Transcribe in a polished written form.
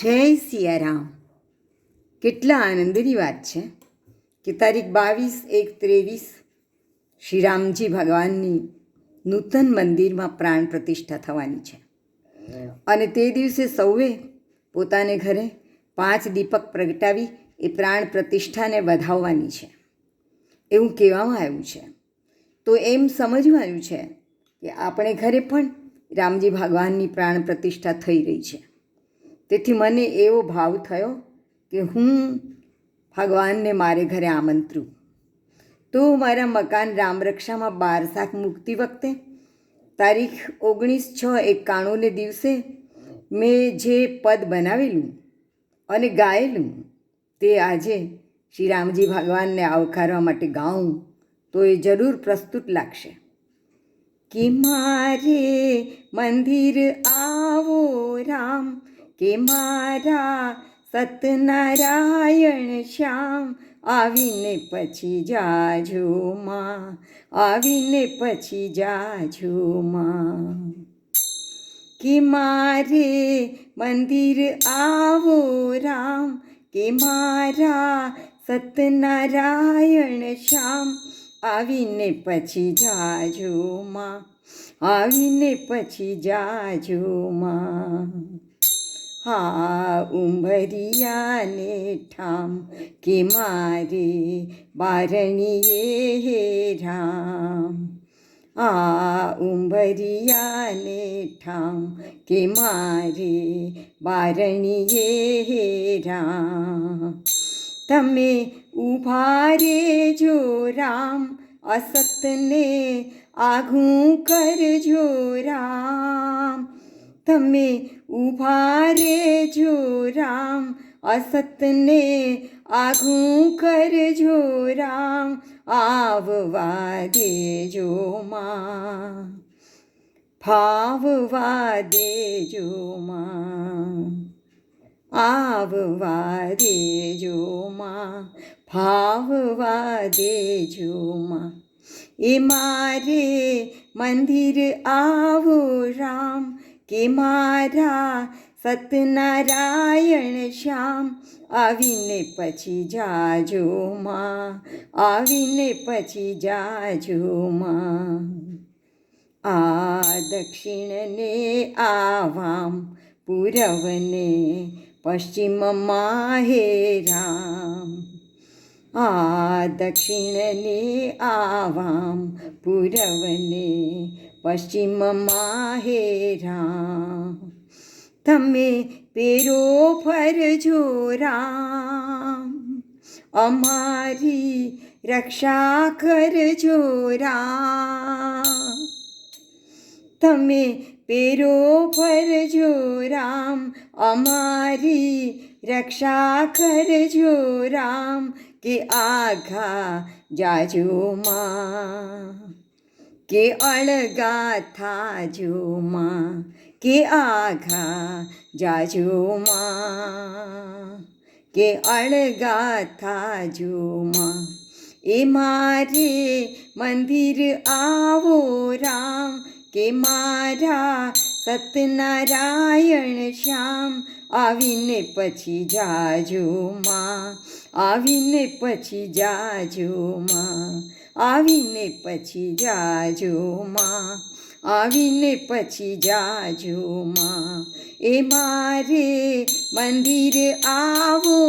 જય સિયારામ. કેટલા આનંદની વાત છે કે તારીખ 22/1/23 શ્રી રામજી ભગવાનની નૂતન મંદિરમાં પ્રાણ પ્રતિષ્ઠા થવાની છે અને તે દિવસે સૌએ પોતાને ઘરે 5 દીપક પ્રગટાવી એ પ્રાણ પ્રતિષ્ઠાને વધાવવાની છે એવું કહેવામાં આવ્યું છે. તો એમ સમજવાનું છે કે આપણે ઘરે પણ રામજી ભગવાનની પ્રાણ પ્રતિષ્ઠા થઈ રહી છે. તેથી મને એવો ભાવ થયો કે હું ભગવાનને મારે ઘરે આમંત્રું. તો મારા મકાન રામરક્ષામાં 12 શાક મુકતી વખતે તારીખ 19/6/91ને દિવસે મેં જે પદ બનાવેલું અને ગાયેલું તે આજે શ્રી રામજી ભગવાનને આવકારવા માટે ગાઉં તો એ જરૂર પ્રસ્તુત લાગશે. કે મારે મંદિર આવો રામ, કે મારા સતનારાયણ શ્યામ, આવીને પછી જાજો માં, આવીને પછી જાજો માં. કે મારે મંદિર આવો રામ, કે મારા સતનારાયણ શ્યામ, આવીને પછી જાજો માં, આવીને પછી જાજો માં. હા ઉંબરિયાને ઠામ, કે મારે બારણીએ હે રામ. આ ઉંબરિયાને ઠામ, કે મારે બારણીએ હે રામ. તમે ઊભા રેજો રામ, અસતને આઘું કરજો રામ. તમે ઊભા રેજો રામ, અસતને આઘું કરજો રામ. આવવા દેજો માં, ફાવવા દેજો માં, આવવા દેજો માં, ફાવવા દેજો માં. એ મારે મંદિર આવો રામ, કે મારા સતનારાયણ શ્યામ, આવીને પછી જાજો માં, આવીને પછી જાજો માં. આ દક્ષિણને આવામ, પૂરવને પશ્ચિમમાં હે રામ. આ દક્ષિણને આવામ, પૂરવને પશ્ચિમમાં હે રામ. તમે પેરો ફરજો રામ, અમારી રક્ષા કરજો રામ. તમે પેરો ફરજો રામ, અમારી રક્ષા કરજો રામ. કે આઘા જાજો માં, કે અળગા થાજો માં, કે આઘા જાજો માં, કે અળગા થાજો માં. એ મારે મંદિર આવો રામ, કે મારા સતનારાયણ શ્યામ, આવીને પછી જાજો માં, આવીને પછી જાજો માં, આવીને પછી જાજો માં, આવીને પછી જાજો માં. એ મારે મંદિર આવો